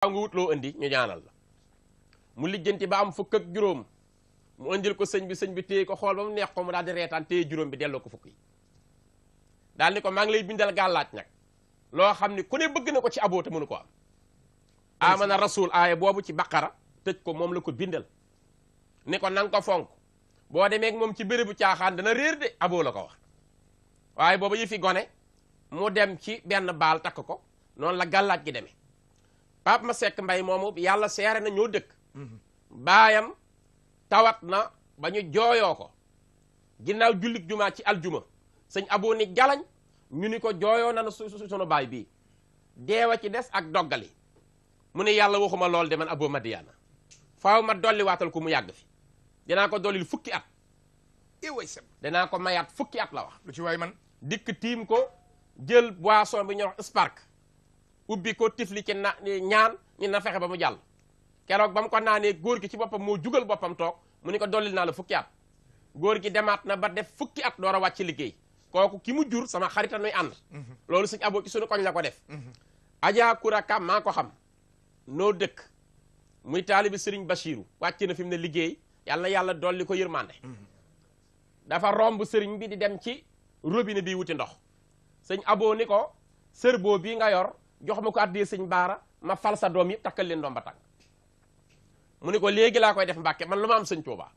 nga wut loo indi ñu ñaanal la mu lijjanti ba am fukk ak juróom mu indil ko sëñ bi téye ko xool ba mu neex ko mu daal di reetaan téye juróom bi delloo ko fukk yi daal ni ko maa ngi lay bindal gàllaaj nag loo xam ni ku ne bëgg na ko ci aboo te mënu ko am amana rasul aaya boobu ci baqara tëj ko moom la ko bindal ni ko nanga ko fonk boo demee moom ci bérébu caaxaan dana réer de aboo la ko wax waaye booba yi fi gone mu dem ci benn baal takk ko noonu la gàllaaj gi demee Pape Masseck Mbaye moomu yàlla seere na ñoo dëkk baayam tawat na ba ñu jooyoo ko ginnaaw jullik jumaa ci aljuma sëñ aboo ni jalañ ñu ni ko jooyoo na sunu baay bii deewa ci des ak doggali mu ne yàlla waxuma lool de man Abou Madiyana faaw ma dolli waatal ko mu yàgg fi dinaa ko dollil fukki at danaa ko mayaat fukki at la wax lu ci waay man dikk tiim ko jël boisson bi ñuy wax spark ubbi ko tifli ci ñaan ñu na fexe ba mu jàll keroog ba mu ko naanee góor gi ci boppam moo jugal boppam toog mu ni ko dollil naa la fukki at góor gi demaat na ba def fukki at door a wàcc liggéey kooku ki mu jur sama xarita nuy ànd loolu sëñ Aboo ci suñu koñ la ko def Adja Koura Kam maa ko xam noo dëkk muy taalibi Sëriñ Bachiru wàcc na fi mu ne liggéey yàlla na yàlla dolli ko yërmande dafa romb sëriñ bi di dem ci robinet bi wuti ndox sëñ Aboo ni ko sër boo bii nga yor jox ma ko addee sëñ Baara ma fal sa doom yëpp takkal leen ndomba tànk mu ni ko léegi laa koy def Mbàkke man lu ma am sëñ Tuuba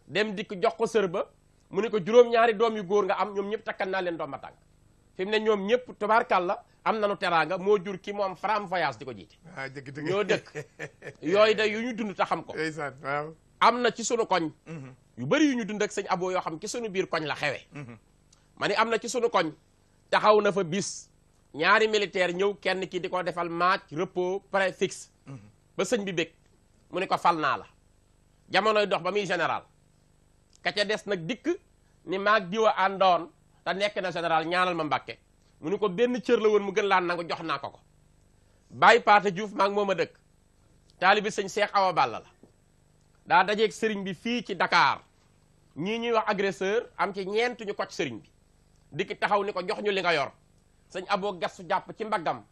dem dikk jox ko sër ba mu ni ko juróom-ñaari doom yu góor nga am ñoom ñëpp takkal naa leen ndomba tànk fi mu ne ñoom ñëpp tubaarkàlla am nanu teraanga moo jur ki moom Fram Voyage di ko jiite ñoo dëkk yooyu da yu ñu dund ta xam ko waaw am na ci sunu koñ yu bëri yu ñu dund ak sëñ Aboo yoo xam ci sunu biir koñ la xewe ma ni am na ci sunu koñ taxaw na fa bis ñaari militaire ñëw kenn ki di ko defal match repos préfixe ba sëñ bi bég mu ni ko fal naa la jamonoy dox ba muy général ka ca des nag dikk ni maag diwa àndoon te nekk na général ñaanal ma Mbàkke mu ni ko benn cër la woon mu gën laan nangu jox naa ko Baye Paate Diouf maag moom a dëkk taalibi sëñ Cheikh Awa Balla la daa dajeeg sëriñ bi fii ci Dakar ñii ñuy wax agresseur am ci ñeent ñu koc sëriñ bi dikk taxaw ni ko jox ñu li nga yor sëñ Aboo gastu jàpp ci mbaggam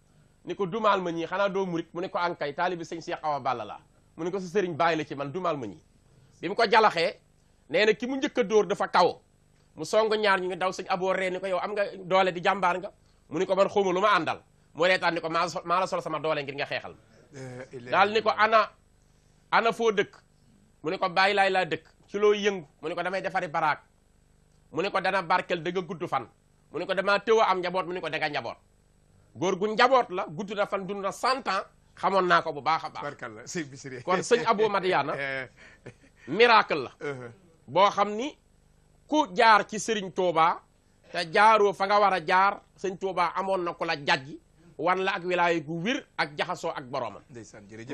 ni ko dumaal ma ñii xanaa doo murit mu ne ko ankay taalibi sëñ Cheikh Awa Balla la mu ne ko sa sëriñ bàyyi la ci man dumaal ma ñii bi mu ko jalaxee nee na ki mu njëkk a dóor dafa kaw mu song ñaar ñu ngi daw sëñ Aboo ree ni ko yow am nga doole di jàmbaar nga mu ni ko man xawma lu ma àndal mu reetaan ni ko maa la sol sama doole ngir nga xeexal ma daal ni ko ana foo dëkk mu ne ko bàyyi laay laa dëkk ci loo yëngu mu ne ko damay defari baraak mu ne ko dana barkel da nga gudd fan mu ne ko damaa tëw a am njaboot mu ne ko da nga njaboot góor gu njaboot la gudd na fan dund na 100 ans xamoon naa ko bu baax a baax kon sëñ Abou Madiyana miracle la boo xam ni ku jaar ci sëriñ Touba te jaaroo fa nga war a jaar sëñ Touba amoon na ku la jajji wan la ak wilaaya gu wir ak jaxasoo ak boromam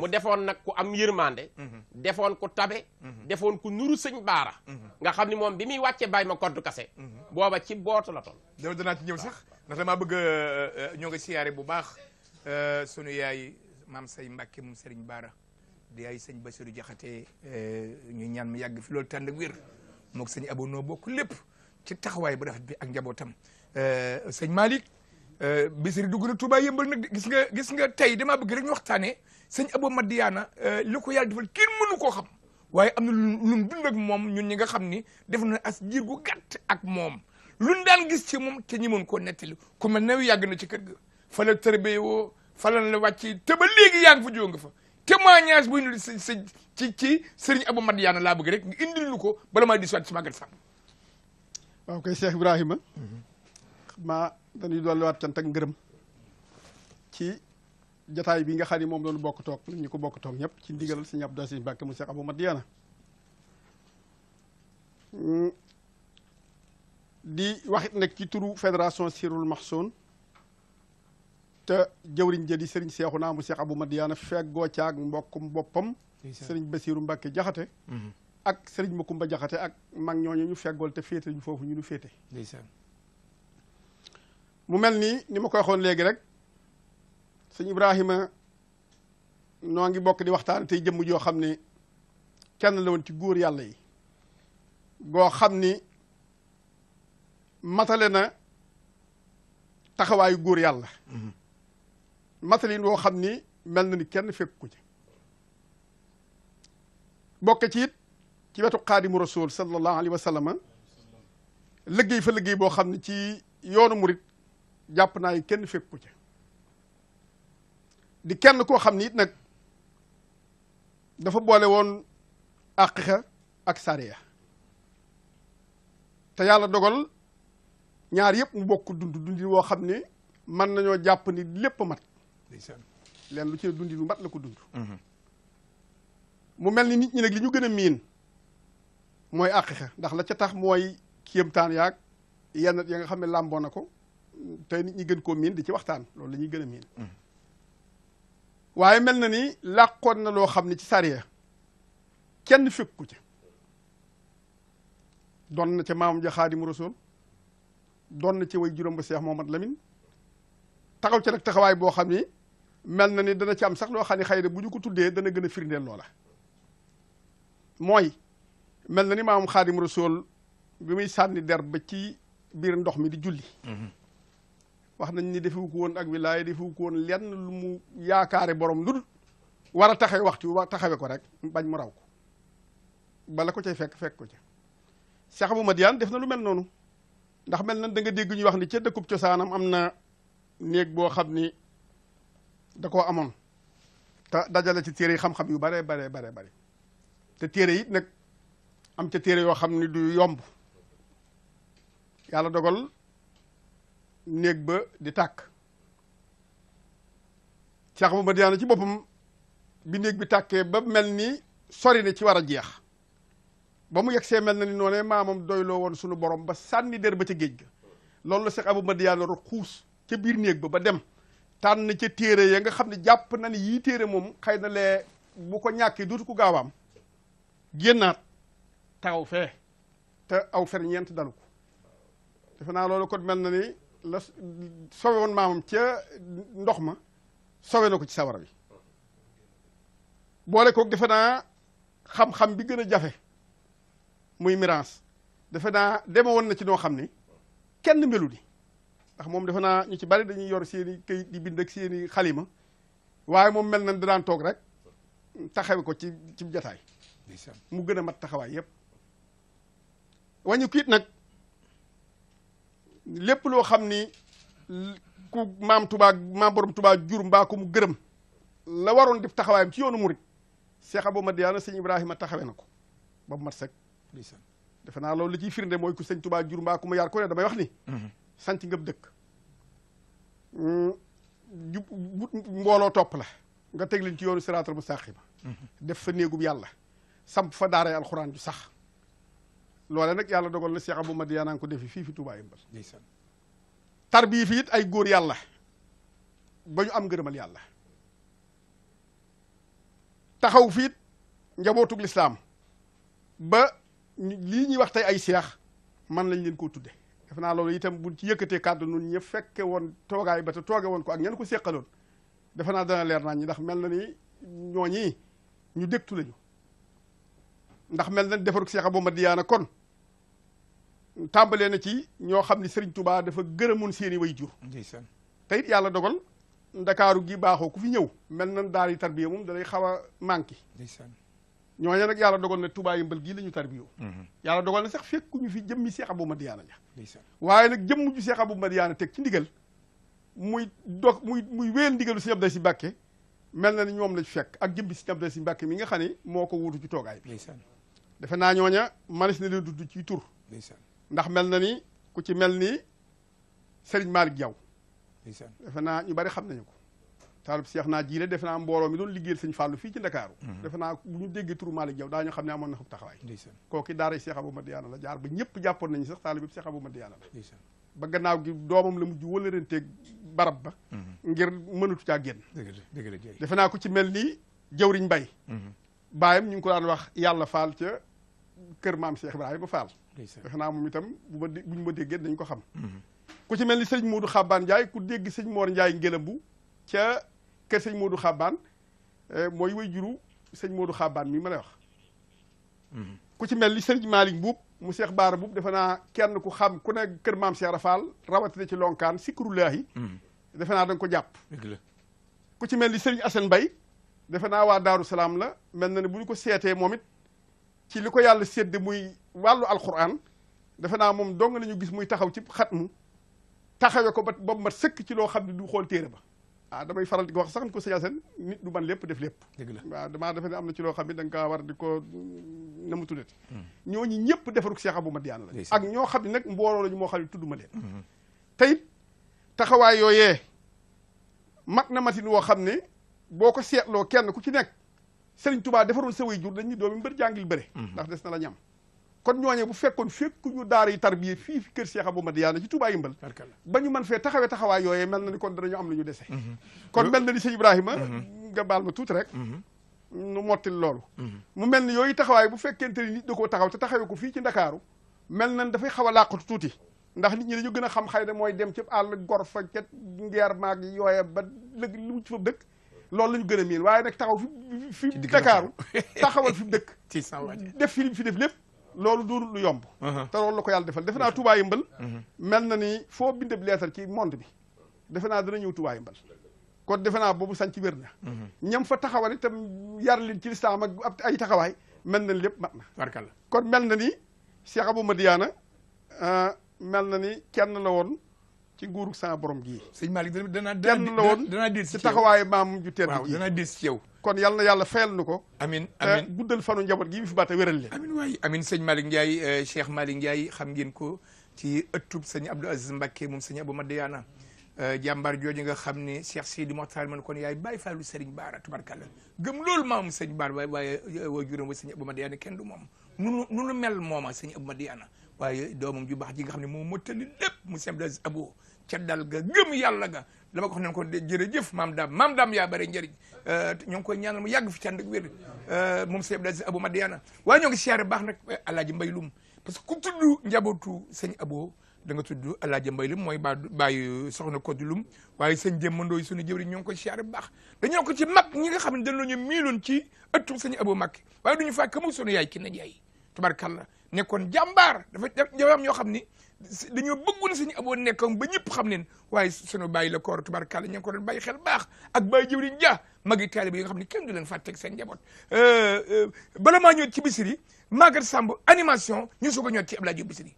mu defoon nag ku am yërmande defoon ku tabe defoon ku nuru sëñ Baara nga xam ni moom bi muy wàcce bàyyi ma koddu kase booba ci bootu la toll yow danaa ci ñëw sax ndax damaa bëgg ñoo ngi siyaare bu baax sunu yaay maam say Mbàkke mu sëriñ Baara di yaay sëñ Basiru Jaxate ñu ñaan mu yàgg fi loolu tànd ak wér mook sëñ Abou noo bokk lépp ci taxawaay bu rafet bi ak njabootam sëñ Malick Bisiri dugg na Touba yëmbal nag gis nga tey damaa bëgg rek ñu waxtaanee sëñ Abou Madiyana li ko yàlla defal kenn mënu koo xam waaye am na lu dund ak moom ñun ñi nga xam ni def na as jiir gu gàtt ak moom luñ daan gis ci moom te ñi mën koo nettali ku mel ne yàgg na ci kër ga fa la tërbe woo fa la wàcc te ba léegi yaa ngi fa jóo nga fa témoignage bu ñu ci sëriñ Abou Madiyana laa bëgg rek nga indil lu ko bala maa di soit ci Maguette Fall. waaw koy Cheikh Ibrahima maa dañuy dolliwaat cant ak ngërëm ci jataay bi nga xam ne moom doonu bokk toog ñu ko bokk toog ñëpp ci ndigal sëñ Abdou Aziz Mbacke mu Cheikh Abou Madiyana di waxit nag ci turu fédération Sirul Maxsoon te jëwriñ jëdi sëriñ Seexuna mu Cheikh Abou Madiyana feggoo caag mbokkum boppam sëriñ Basiru Mbacke Jaxate ak sëriñ Makumba Jaxate ak mag ñooñu ñu feggool te féete ñu foofu ñu nu féete mu mel ni ma ko waxoon léegi rek sëñ Ibrahima noo ngi bokk di waxtaan tey jëmm joo xam ne kenn la woon ci góor yàlla yi goo xam ni matale na taxawaayu góor yàlla matalin woo xam ni mel na ni kenn fekk ko ci bokk ci it ci wetu xaadimu rasul sallallahu alayhi wa sallam liggéey fa liggéey boo xam ne ci yoonu murit jàpp naa yi kenn fekk ko ci di kenn koo xam ni it nag dafa boole woon aqiqa ak sariya te yàlla dogal ñaar yëpp mu bokk dundi woo xam ne mën nañoo jàpp ni lépp mat leen lu ci dundi lu mat la ko dund mu mel ni nit ñi nag li ñu gën a miin mooy aqiqa ndax la ca tax mooy kéemtaan yaag yenn ya nga xam ne làmboo na ko te nit ñi gën koo miin di ci waxtaan loolu la ñuy gën a miin waaye mel na ni làqoon na loo xam ne ci sariya kenn fekku ca doon na ca maamam ja Xaadimu Rasuul doon na ca way juróom ba Seex Muhammad Lamin taxaw ca nag taxawaay boo xam ni mel na ni dana ci am sax loo xam ne xëy na bu ñu ko tuddee dana gën a firndeel loola mooy mel na ni maamam Xaadimu Rasuul bi muy sànni der ba ci biir ndox mi di julli wax nañ ni defewu ko woon ak wilaaya defewu ko woon lenn lu mu yaakaare borom lu dul war a taxawe waxtu wa taxawe ko rek bañ mu raw ko bala ko cay fekk ko ca Cheikh Abou Madiane def na lu mel noonu ndax mel na da nga dégg ñu wax ni ca dëkkub cosaanam am na néeg boo xam ni da koo amoon te dajale ci téere yi xam-xam yu bare te téere yi nag am ca téere yoo xam ni du yomb yàlla dogal néeg ba di tàkk Cheikh Abou Madiane ci boppam bi néeg bi tàkkee ba mel ni sori na ci war a jeex ba mu yegsee mel na ni noonee maamam doyloo woon sunu borom ba sànni der ba ca géej ga loolu la Cheikh Abou Madiane ro xuus ca biir néeg ba dem tànn ca téere ya nga xam ne jàpp na ni yii téere moom xëy na lee bu ko ñàkkee dootu ko gaawaam génnaat taxaw fee te aw fer ñeent dalu ko defe naa loolu kon mel na ni la sowe woon maamam ca ndox ma sowe na ko ci sawara bi boole ko defe naa xam-xam bi gën a jafe muy mirage defe naa deme woon na ci noo xam ni kenn melu ni ndax moom defe naa ñu ci bari dañuy yor seeni kayit di bind ak seeni xalima waaye moom mel na daan toog rek taxawe ko ci jataay mu gën a mat taxawaay yépp wañu kiit nag lépp loo xam ni ku maam Tuubaa maam borom Tuubaa jur mbaa ko mu gërëm la waroon def taxawaayam ci yoonu murit Cheikh Abou Madiane sëñ Ibrahima taxawe na ko ba mu mat sëkk defe naa loolu li ciy firnde mooy ku sëñ Tuubaa jur mbaa ku mu yar ko ne damay wax ni sanc ngëb dëkk mbooloo topp la nga teg leen ci yoonu siraatal mustaqiima def fa néegub yàlla samp fa daaray alxuraan ju sax loole nag yàlla dogal na Cheikh Abou Madiane ko defi fii fi Touba Yëmbal tarbiya fi it ay góor yàlla ba ñu am ngërëmal yàlla taxaw fiit njabootug lislaam ba lii ñuy wax tey ay seex man lañ leen koo tudde def naa loolu itam buñ ci yëkkatee kàddu nun ñëpp fekke woon toogaay ba te tooge woon ko ak ñeen ko séqaloon defe naa dana leer nañ ñi ndax mel na ni ñooñi ñu dégtu lañu ndax mel na defarug Cheikh Abou Madiane kon tàmbalee na ci ñoo xam ni Serigne Touba dafa gërëmoon seeni way jur te it yàlla dogal ndakaaru gi baaxoo ku fi ñëw mel na daal yi tarbiya moom dalay xaw a manqué ñooñu nag yàlla dogal na Touba Yëmbal gii la ñu tarbiyoo yàlla dogal na sax fekkuñu fi jëmmi Cheikh Abou Madiane ja waaye nag jëmm ju Cheikh Abou Madiane teg ci ndigal muy wéyal ndigalu Sëñ Abdou Si Mbàkke mel na ni ñoom la ci fekk ak jëmbi Sëñ Abdou Si Mbàkke mi nga xam ne moo ko wuutu ci toogaay bi defe naa ñooña manis na leen dudd ci tur ndax mel na ni ku ci mel ni Serigne Malick Diaw defe naa ñu bari xam nañu ko taalib Cheikh naa jiile defe naa mbooloo mi doon liggéeyal Sëñ Fallou fii ci Ndakaaru defe naa bu ñu déggee turu Malick Diaw daañu xam ne amoon na fa taxawaay kooki daara Cheikh Abou Madiane la jaar ba ñëpp jàppoon nañu sax taalib bi Cheikh Abou Madiane la ba gannaaw gi doomam la mujj wala renteeg barab ba ngir mënatu caa génn defe naa ku ci mel ni jëwriñ Mbay baayam ñu ngi ko daan wax yàlla faal ca kër maam Cheikh Ibrahima Fall defe naa moom itam buñu ma déggee dañ ko xam ku ci mel ni sëñ Modou Xabbaan Ndiaye ku dégg sëñ Mor Ndiaye Ngelambu ca kër sëñ Modou Xabbaan mooy way juru sëñ Modou Xabbaan mi ma lay wax ku ci mel ni sëñ Malick Mbuub mu Cheikh Baara Mbuub defe naa kenn ku xam ku ne kër maam Cheikh Rafal rawatina ci lonkaan sikrullaahi defe naa da nga ko jàpp ku ci mel ni Serigne Assane Mbaye defe naa waa Daaru Salaam la mel na ne bu ñu ko seetee moom it ci li ko yàlla sédde muy wàllu alquran defe naa moom dong nañu gis muy taxaw ci xatmu taxawee ko ba mat sëkk ci loo xam ne du xool téere ba damay faral di ko wax sax ni ko sëñ Assane nit du man lépp def lépp dëgg la waaw damaa defe ne am na ci loo xam ne da nga kaa war di ko na mu tuddati ñooñu ñëpp defaruk Cheikh Abou Madiyana la ak ñoo xam ne nag mbooloo lañu moo xam ne tudduma leen te it taxawaay yooyee mat na matin woo xam ne boo ko seetloo kenn ku ci nekk Serigne Touba defaroon sa way jur dañuy doomi mbër jàngil bëre ndax des na la ñam kon ñooñee bu fekkoon fekk ñu daara yi tarbiye fii fi kër Cheikh Abou Madiyana ci Touba Yimbal ba ñu mën fee taxawaay yooyee mel na ni kon danañu am lu ñu dese kon mel na ni sëñ Ibrahima nga baal ma tuuti rek nu mottil loolu mu mel ni yooyu taxawaay bu fekkente ni nit da koo taxaw te taxawee ko fii ci Ndakaaru mel na ni dafay xaw a làqatu tuuti ndax nit ñi dañu gën a xam xëy na mooy dem ci àll gor fa ca ngeer maag yooye ba lëg lu mu ci fa dëkk loolu la ñu gën a miin waaye nag taxaw fi Ndakaaru taxawal fi mu dëkk def fi fi def lépp loolu du lu yomb te loolu la ko yàlla defal defe naa Touba Yimbal mel na ni foo bindeb leetar ci monde bi defe naa dana ñëw Touba Yimbal kon defe naa boobu sanc wér na ñam fa taxawal itam yar leen ci lislaam ak ay taxawaay mel na ni lépp mat na kon mel na ni Cheikh Abou Madiyana mel na ni kenn la woon ci nguuru sa borom gii sëñ Malick kenn la woon ci taxawaayu maam ju tedd ji danaa dis ci yow kon yal na yàlla fayal nu ko amin guddal fanu njaboot gi fi baata wéral leen amin waay amin sëñ Malick Ndiaye Cheikh Malick Ndiaye xam ngeen ko ci ëttub sëñ Abdou Aziz Mbacké moom sëñ Abou Madiyana jàmbaar jooju nga xam ne Cheikh Sidi Mokhtar man kon yaay bàyyi faalu Serigne Bara tubarkalla gëm loolu maam sëñ Bara waaye waajuram wa sëñ Abou Madiyana kenn du moom nunu mel mooma sëñ Abou Madiyana waaye doomam ju baax ji nga xam ne moom mottali lépp mu sëñ Abdou Aziz Abou ca dal ga gëm yàlla ga dama ko wax ne ko jërëjëf maam daam yaa bare njëriñ ñoo ngi koy ñaanal mu yàgg fi cànd ak wér moom sëñ Abdou Aziz Abou Madiyana waaye ñoo ngi siyaare baax nag alaaji Mbay Lum parce que ku tudd njabootu sëñ Abou da nga tudd alaaji Mbay Lum mooy bàyyi soxna Koddu Lum waaye sëñ Jëmmandooy suñu jëwriñ ñoo ngi koy siyaare bu baax dañoo ko ci mag ñi nga xam ne dañoo ñu miiloon ci ëttu sëñ Abou Mbacké waaye duñu fàkk mu sunu yaay ki na jaay tubarkalla nekkoon jàmbaar dafa am ñoo xam ni dañoo bëggoon sëñ Abou nekkoon ba ñëpp xam leen waaye sunu bàyyi la koor tubarkalla ñu ngi ko doon bàyyi xel baax ak bàyyi jëwriñ ja magi taalibe yi nga xam ne kenn du leen fàtteeg seen njaboot bala maa ñëw ci Bichri Maguette Samb animation ñu soog a ñëw ci Abdoulaye Diop Bichri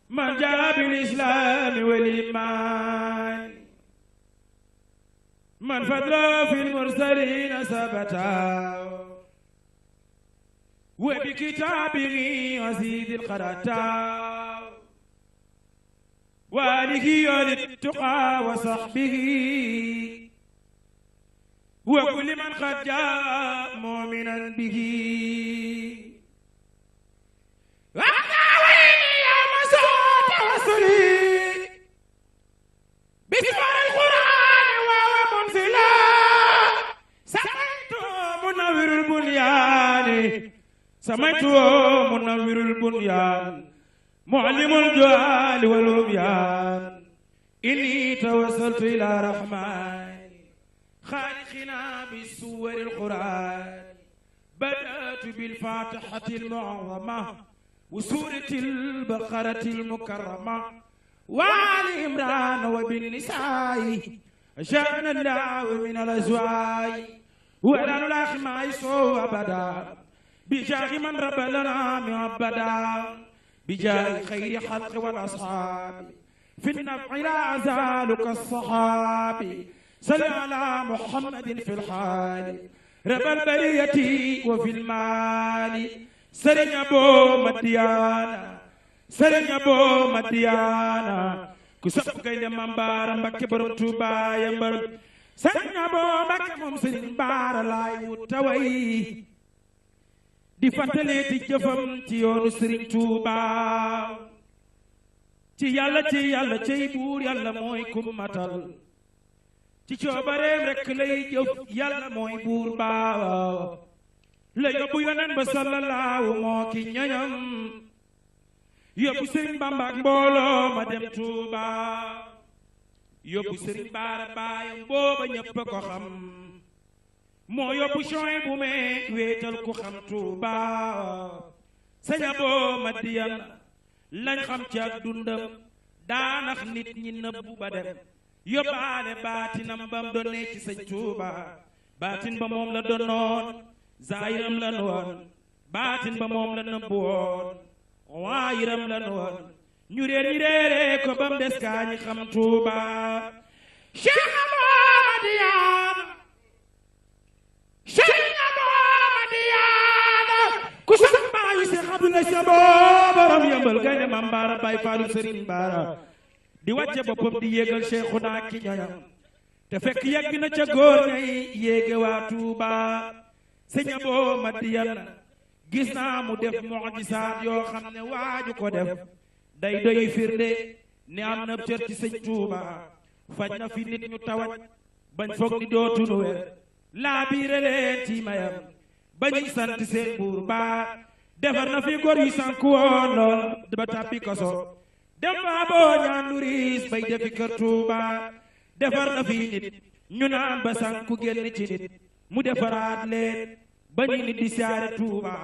من جاء بالإسلام والإيمان من فضل في المرسلين ثبتا وبكتابه عزيز القرأتا وآله للتقى وصحبه وكل من قد جاء مؤمنا به بسفر القرآن وهو منزلا سمعت منور البنيان معلم الجهال والعميان إني توسلت إلى رحمن خالقنا بسور القرآن بدأت بالفاتحة المعظمة وسورة البقرة المكرمة وآل عمران وبالنساء شأن الله من الأزواج ولن الأخ ما يسوء أبدا بجاه من رب لنا معبدا بجاه خير خلق والأصحاب في النفع لا أزال كالصحاب صل على محمد في الحال رب البرية وفي المال سرين أبو مديانا سرين أبو مديانا كسب كيد مبارا مبكي برم توبا يمبر سرين أبو مبكي ممسرين بار لاي وتوي di fàttali ti jëfam ci yoonu Sëriñ Tuuba ci yàlla cey buur yàlla mooy kum matal ci coobareem rekk lay jëf yàlla mooy buur baaw la yóbbu yonen ba sallallahu moo ki ñoñam yóbbu sëriñ Bamba ak mbooloo ma dem Tuuba yóbbu sëriñ Baara baayam booba ñëpp ko xam moo yóbbu coy bu mee wéetal ku xam Tuuba sëñ Abo Madiyan lañ xam ci ak dundam daanax nit ñi nëbbu ba dem yóbbaale baatinam bam doonee ci sëñ Tuuba baatin ba moom la doonoon zaayiram la woon baatin ba moom la nëbbu woon waayiram la woon ñu réer ñi réeree ko bam des kaa ñi xam Tuuba Cheikh Abo Madiyan Cheikh Abo Madiyan ku sax baayu Cheikh Abdoulaye Sa borom yëmbal gaynde Maam Baara Baay Faalu Sëriñ Baara di wàcce boppam di yéegal Seexuna ki ñoñam te fekk yegg na ca góor ñay yéege waa Tuuba sëñ Abo Madiyan gis naa mu def mujisaat yoo xam ne waaju ko def day doy firnde ni am na cër ci sëñ Tuuba faj na fi nit ñu tawat bañ foog ni dootunu wér laa biire leen ci mayam bañuy sant seen buur baa defar na fi góor yu sànku woon lool ba tàbbi kaso dem ba boo ñaan lu riis bay defi kër Tuuba defar na fi nit ñu naan ba sànku génn ci nit mu defaraat leen ba ñu nit di siyaare Tuuba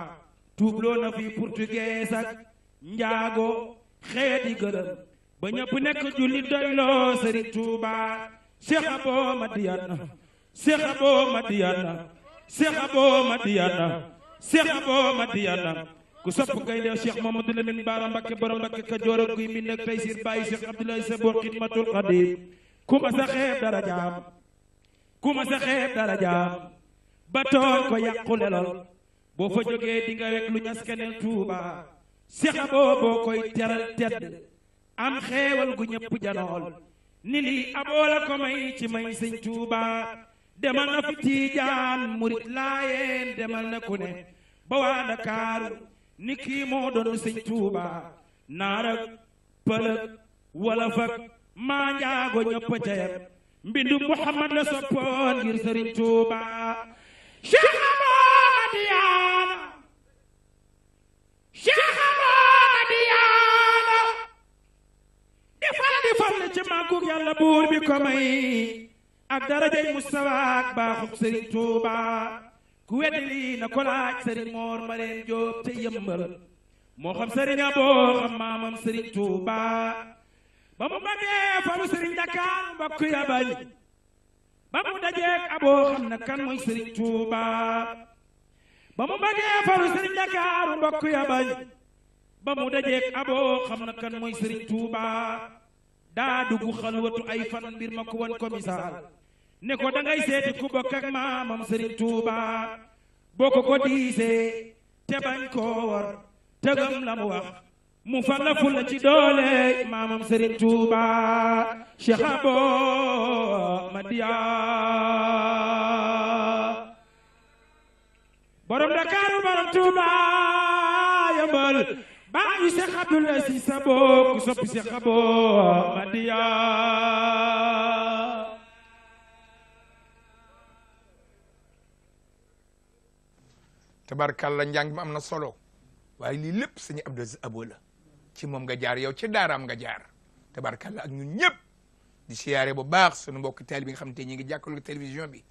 tuubloo na fi portugais ak njaago xeeti gërëm ba ñëpp nekk jullit doyloo Sëriñ Tuuba Cheikh Abo Madiyan Cheikh Abo Madiyan Cheikh Abo Madiyan Cheikh Abo Madiyan ku sopp gaynde Cheikh Mamadou Lamine Bara Mbacké borom Mbacké Kajoor ak guy mi nekk tey sir bàyyi Cheikh Abdoulaye Sa Boor Xidmatul Xadim ku ma sa xeeb darajaam ku ma sa xeeb darajaam ba tooñ ko yàqule lool boo fa jógee di nga wek lu ñas keneen Tuuba Cheikh Abo boo koy teral tedd am xeewal gu ñëpp janool ni lii Abo la ko may ci may sëñ Tuuba demal na fi Tiijaan murit Laayeen demal na ku ne ba waa Ndakaaru ni kii moo doon sëñ Tuuba naar ak pël ak wolof ak maa njaago ñëpp ca yem mbindu Muhammad la soppoon ngir sëriñ Tuuba Cheikh Abo Madiyan Cheikh Abo Madiyan di fal ci màggug Yàlla buur bi ko may ak darajay Mustafa ak baaxub sëriñ Tuuba ku weddi lii na ko laaj sëriñ Moor Mareen Jóob te yëmbal moo xam sëriñ Abo xam maamam sëriñ Tuuba ba mu bëggee falu sëriñ Dakar mbokk ya bañ ba mu dajeek Abo xam na kan mooy sëriñ Tuuba ba mu bëggee falu sëriñ Dakar mbokk ya bañ ba mu dajeek Abo xam na kan mooy sëriñ Tuuba daa dugg xalwatu ay fan mbir ma ko won ko misaal ne ko dangay seeti ku bokk ak maamam sëriñ Tuuba boo ko diisee te bañ koo war tëgam la mu wax mu fal la ful la ci doole maamam sëriñ Tuuba Cheikh Abo Madiyan borom Dakaaru borom Tuuba yëmbal baayu Cheikh Abdoulaye Si Sa Boor ku soppi Cheikh Abo Madiyan tabarkàlla njàng mi am na solo waaye lii lépp sëñ Abdou Abo la ci moom nga jaar yow ci daaraam nga jaar tabarkàlla ak ñun ñëpp di siyaare bu baax sunu mbokk taalibe bi nga xam te ñi ngi jàkkaarloo télévision bi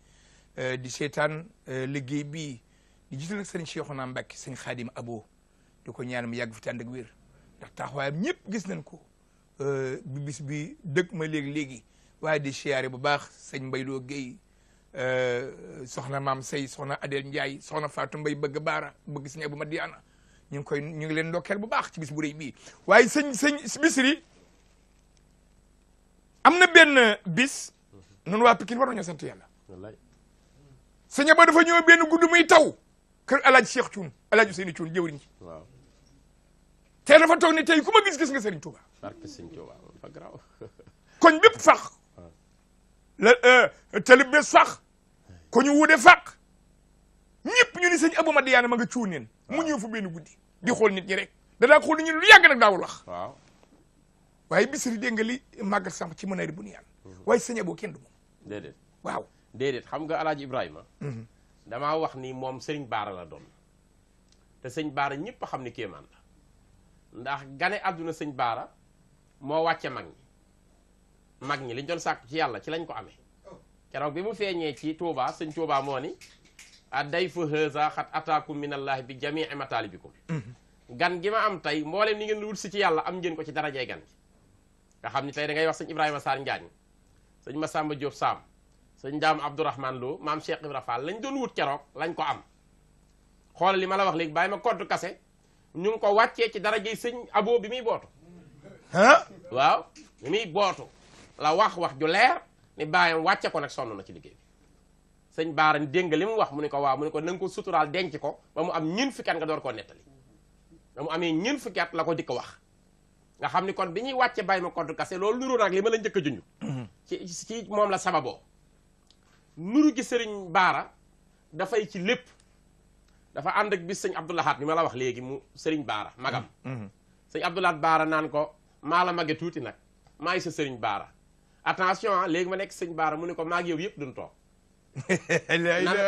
di seetaan liggéey bii di jiital ak sëñ Cheikhouna Mbacké sëñ Khadim Abo di ko ñaan mu yàgg fi tànd ak wér ndax taxawaayam ñëpp gis nañ ko bi bis bi dëkk ma léegi-léegi waaye di siyaare bu baax sëñ Mbayloo Guèye soxna maam Sey soxna Adel Ndiaye soxna Fatou Mbaye bëgg Baara bëgg sëñ Abou Madiana ñu ngi leen ndokkeel bu baax ci bis bu rëy bii waaye sëñ Bichri am na benn bis noonu waa Pikine war nañoo sant yàlla sëñ Abo dafa ñëw benn gudd muy taw kër Alaaji Cheikh Thioune Alaaji Seyni Thioune jëwriñ ci waaw te dafa toog ne tey ku ma gis nga Serigne Touba koñ bépp fax la talib bés fax ko ñu wuude faq ñëpp ñu ni sëñ Abou Madiana ma nga cuuneen mu ñëw fu benn guddi di xool nit ñi rek danaa xool nit ñi lu yàgg nag daawul wax waaw waaye Bichri dégg nga li màggat sànq ci mën a bu nu yàlla waaye sëñ Abo kenn du moom déedéet waaw déedéet xam nga Alaaji Ibrahima damaa wax ni moom sëriñ Baara la doon te sëñ Baara ñëpp a xam ni kéemaan la ndax gane àdduna sëñ Baara moo wàcce mag ñi liñ doon sàkku ci yàlla ci lañ ko amee keroog bi mu feeñee ci Touba sëñ Touba moo ni a day fa hësa xat ataakum minallahi bi jamii matalibikum gan gi ma am tey mboolem ni ngeen wut si ci yàlla am ngeen ko ci darajey gan gi nga xam ni tey da ngay wax sëñ Ibrahima Sarr Njaañ sëñ Massamba Diop Sam sëñ Ndaam Abdourahmane Lo maam Cheikh Ibra Fall lañ doon wut keroog lañ ko am xoolal li ma la wax léegi bàyyi ma koddu kase ñu ngi ko wàccee ci darajey sëñ Abo bi muy bootu waaw bi muy bootu la wax ju leer ni bàyyam wàcce ko nag sonn na ci liggéey bi sëñ Baara dégg nga li mu wax mu ne ko waaw mu ne ko na nga ko suturaal denc ko ba mu am ñeent fukki at nga door koo nettali ba mu amee ñeent fukki at la ko dikk wax nga xam ni kon bi ñuy wàcce bàyyi ma koddu kase loolu nuru nag li ma la njëkk a junj ci moom la sababoo nuru gi sëriñ Baara dafay ci lépp dafa ànd ak bis sëñ Abdoulahat bi ma la wax léegi mu sëriñ Baara magam sëñ Abdoulahat Baara naan ko maa la mage tuuti nag maay sa sëriñ Baara attention léegi ma nekk sëñ Baara mu ne ko maag yow yëpp duñ toog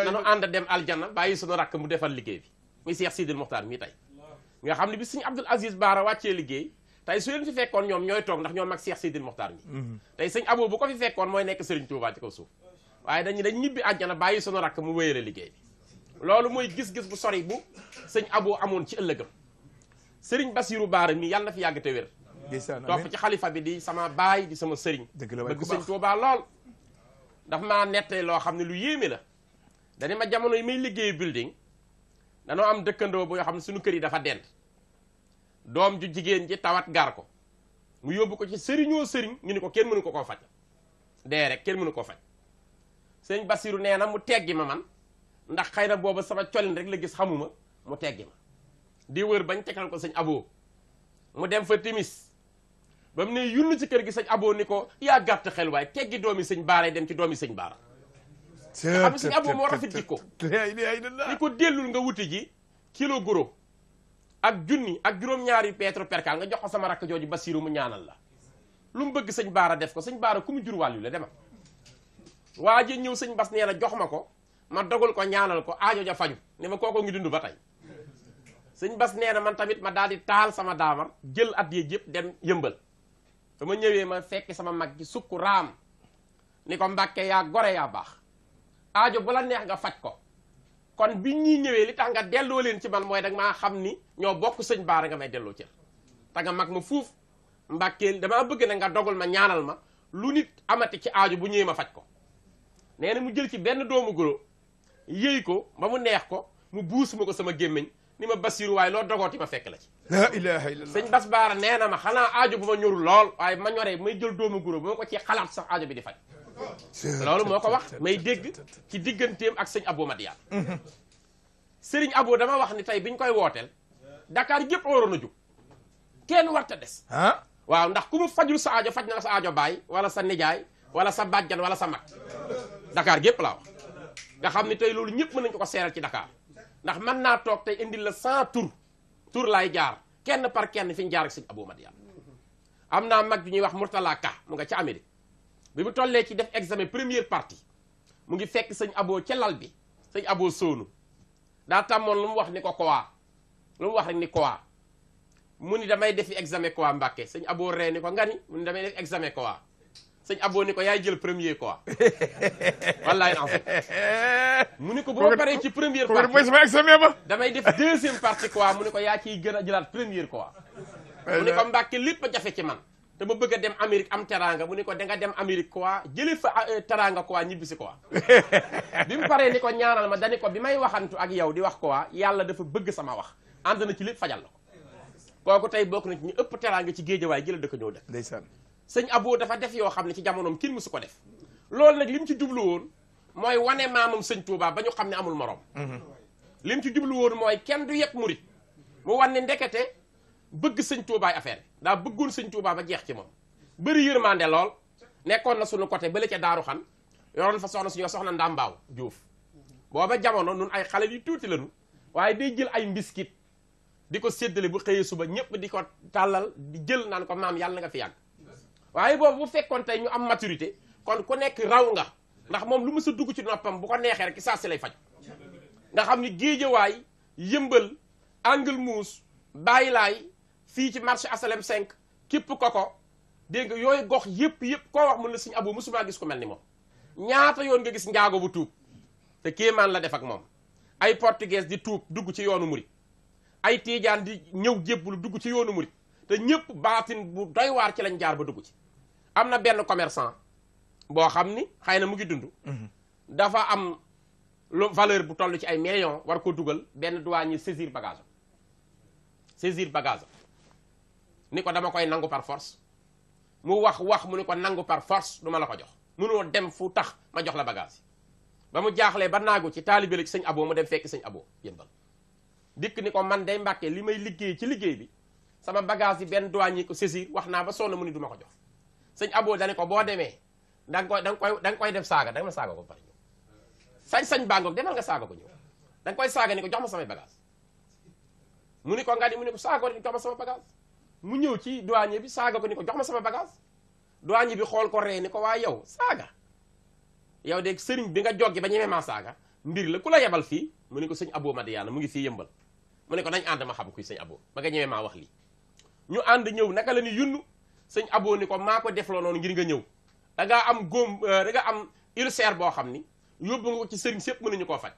nanu ànd dem aljanna bàyyi sunu rakk mu defal liggéey bi muy Cheikh Sidil Mokhtar mii tey nga xam ne bi sëñ Abdoul Aziz Baara wàccee liggéey tey su leen fi fekkoon ñoom ñooy toog ndax ñoom mag Cheikh Sidil Mokhtar mi tey sëñ Abo bu ko fi fekkoon mooy nekk sëriñ Touba ci kaw suuf waaye dañ ñibbi àjjana bàyyi sunu rakk mu wéyale liggéey bi loolu mooy gis-gis bu sori bu sëñ Abo amoon ci ëllëgam sëriñ Basiru Baara mi yàlla na fi yàgg te wér topp ci xalifa bi di sama baay di sama sëriñ bëgg sëñ Touba lool dafa maa nettee loo xam ne lu yéeme la dani ma jamono yi may liggéeyu building danoo am dëkkandoo boo xam ne suñu kër yi dafa dend doom ju jigéen ji tawat gar ko mu yóbbu ko ci sëriñoo sëriñ ñu ni ko kenn mënu ko koo faj dee rek kenn mënu koo faj sëñ Basiru nee na mu teggi ma man ndax xëy na booba sama colin rek la gis xamuma mu teggi ma di wër bañ tegal ko sëñ Abo mu dem fa timis ba mu ne yunn ci kër gi sëñ Abo ni ko yaa gàtt xel waaye teggi doomi sëñ Baara dem ci doomi sëñ Baara xam ne sëñ Abo moo rafet jikko ni ko dellul nga wuti ji kilo guro ak junni ak juróom-ñaari petro percal nga jox ko sama rakk jooju Basiru mu ñaanal la lu mu bëgg sëñ Baara def ko sëñ Baara ku mu jur wàllu la demal waa ji ñëw sëñ Bas nee na jox ma ko ma dogal ko ñaanal ko aajo ja faju ne ma kooko ngi dund ba tey sëñ Bas nee na man tamit ma daal di taal sama daamar jël at yee yëpp dem yëmbal ba ma ñëwee ma fekk sama mag gi sukk raam ni ko Mbàkke yaa gore yaa baax aajo bu la neex nga faj ko kon bi ñuy ñëwee li tax nga delloo leen ci man mooy dag maa xam ni ñoo bokk sëñ Baara nga may delloo cër te nga mag ma fuuf Mbàkke damaa bëgg na nga dogal ma ñaanal ma lu nit amati ci aajo bu ñëwee ma faj ko nee na mu jël ci benn doomu guro yëy ko ba mu neex ko mu buus ma ko sama gémmiñ ni ma Basiru waaye loo dogooti ma fekk la ci la ilaha illallah sëñ Bas Baara nee na ma xanaa aajo bu ma ñorul lool waaye ma ñoree may jël doomu guro bu ma ko ci xalaat sax aajo bi di faj loolu moo ko wax may dégg ci digganteem ak sëñ Abo Madiane sëriñ Abo dama wax ni tey biñ koy wooteel Dakar yëpp waroon a jóg kenn warta des waaw ndax ku mu fajul sa aajo faj na sa aajo baay wala sa nijaay wala sa bàjjan wala sa mag Dakar yëpp laa wax nga xam ni tey loolu ñëpp mën nañu ko seeral ci Dakar ndax mën naa toog tey indil la 100 tur laay jaar kenn par kenn fi ñu jaar ak sëñ Abo Madiane am naa mag bi ñuy wax Mourtala Ka mu nga ca Amérique bi mu tollee ci def examen première partie mu ngi fekk sëñ Abo ca lal bi sëñ Abo soonu daa tàmmoon lu mu wax ni ko quoi lu mu wax rek ni quoi mu ni damay defi examen quoi Mbàkke sëñ Abo ree ni ko nga ni mu ni damay def examen quoi sëñ Abo ni ko yaay jël premier quoi wallaay en fait mu ni ko boo paree ci première partie mooy sama examen ba damay def deuxième partie quoi mu ni ko yaa ciy gën a jëlaat première quoi mu ni ko Mbàkke lépp a jafe ci man te ma bëgg a dem Amérique am teranga mu ni ko da nga dem Amérique quoi jëlee fa teranga quoi ñibbisi quoi bi mu paree ni ko ñaanal ma dani ko bi may waxantu ak yow di wax quoi yàlla dafa bëgg sama wax ànd na ci lépp fajal la ko kooku tey bokk na ci ñu ëpp teranga ci géejawaay jëla dëkk ñëw dëkk ndeysaan sëñ Abo dafa def yoo xam ne ci jamonoom kenn mësu ko def loolu nag li mu ci jublu woon mooy wane maamam sëñ Touba ba ñu xam ne amul morom li mu ci jublu woon mooy kenn du yëpp murit mu wan ne ndekete bëgg sëñ Touba affaire bi daa bëggoon sëñ Touba ba jeex ci moom bëri yërmande lool nekkoon na suñu côté bële ca Daaru Xan yoroon fa soxna suñu soxna Ndambaaw Juuf booba jamono nun ay xale yu tuuti lañu waaye day jël ay mbiskit di ko séddale bu xëyee suba ñëpp di ko tàllal di jël naan ko maam yàlla na nga fi yàgg waaye boobu bu fekkoon tey ñu am maturité kon ku nekk raw nga ndax moom lu mu sa dugg ci noppam bu ko neexee rek saa si lay faj nga xam ni géejawaay yëmbal Angle Mousse Baye Laay fii ci marché asalem 5 képp ko dégg nga yooyu gox yëpp koo wax mun na sëñ Abo musuma gis ko mel ni moom ñaata yoon nga gis njaago bu tuub te kéemaan la def ak moom ay portugais di tuub dugg ci yoonu murit ay tiijaan di ñëw jébbulu dugg ci yoonu murit te ñëpp baatin bu doy waar ci lañ jaar ba dugg ci am na benn commerçant boo xam ni xëy na mu ngi dund dafa am lu valeur bu toll ci ay millions war ko dugal benn douanier saisir bagage ni ko dama koy nangu par force mu wax mu ni ko nangu par force du ma la ko jox mënoo dem fu tax ma jox la bagage yi ba mu jaaxlee ba naagu ci taalibe la ci sëñ Abo mu dem fekk sëñ Abo yëmbal dikk ni ko man day Mbàkke li may liggéey ci liggéey bi sama bagage yi benn douanier ko saisir wax naa ba sonn mu ni du ma ko jox sëñ Abo dane ko boo demee da nga koy def saaga da nga ma saaga ko pare ñëw sañ bàngoog demal nga saaga ko ñëw da nga koy saaga ni ko jox ma samay bagage mu ni ko nga ni mu ni ko saaga ko ni jox ma sama bagage mu ñëw ci douanier bi saaga ko ni ko jox ma sama bagage douanier bi xool ko ree ni ko waaye yow saaga yow de sëriñ bi nga joggi ba ñemee maa saaga mbir la ku la yebal fii mu ni ko sëñ Abo Madiyana mu ngi fii yëmbal mu ne ko nañ ànd ma xam kuy sëñ Abo ba nga ñemee maa wax lii ñu ànd ñëw naka la ni yunnu sëñ Abo ni ko maa ko defloo noonu ngir nga ñëw da ngaa am góom da nga am ulcère boo xam ni yóbbu nga ko ci sëriñ sépp mënuñu koo faj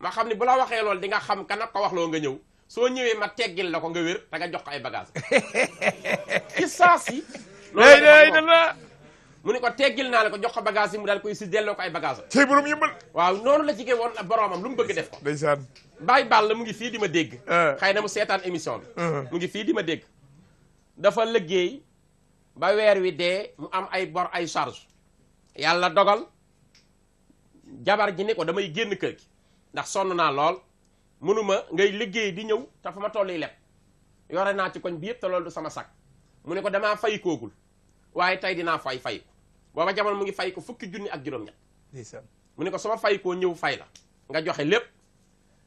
ma xam ni bu la waxee loolu di nga xam kan ak ko wax loo nga ñëw soo ñëwee ma teggil la ko nga wér da nga jox ko ay bagage ci saa si mu ne ko teggil naa la ko jox ko bagage yi mu daal koy si delloo ko ay bagage tey borom yëmbal waaw noonu la jigee woon boromam lu mu bëgg def ko ndeysaan Baye Balla mu ngi fii di ma dégg xëy na mu seetaan émission bi mu ngi fii di ma dégg dafa liggéey ba weer wi dee mu am ay bor ay charge yàlla dogal jabar ji ni ko damay génn kër gi ndax sonn naa lool mënuma ngay liggéey di ñëw te fa ma tolli leb yore naa ci koñ bi yëpp te loolu du sama sak mu ne ko damaa fay koogul waaye tey dinaa fay ko booba jamono mu ngi fay ko fukki junni ak juróom-ñett mu ne ko sama fay koo ñëw fay la nga joxe lépp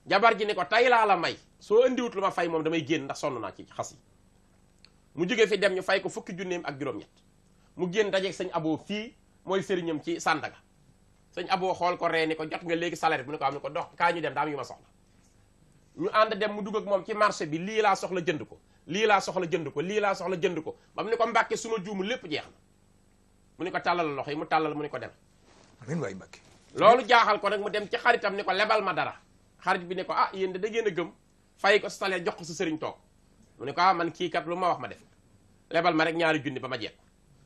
jabar ji ni ko tey laa la may soo indiwut lu ma fay moom damay génn ndax sonn naa ci xas yi mu jóge fi dem ñu fay ko fukki junneem ak juróom-ñett mu génn dajeeg sëñ Abo fii mooy sëriñam ci Sandaga sëñ Abo xool ko ree ni ko jot nga léegi salaire bi mu ne ko am ni ko dox kaa ñu dem daa am yu ma soxla ñu ànd dem mu dugg ak moom ci marché bi lii laa soxla jënd ko lii laa soxla jënd ko lii laa soxla jënd ko ba mu ne ko Mbàkke su ma juumu lépp jeex na mu ne ko tàllal loxo yi mu tàllal mu ne ko dem amiin waay Mbàkke loolu jaaxal ko nag mu dem ci xaritam ni ko lebal ma dara xarit bi ne ko ah yéen de da ngeen a gëm fay ko salaire jox ko sa sëriñ toog mu ne ko ah man kii kat lu ma wax ma def lebal ma rek ñaari junni ba ma jeex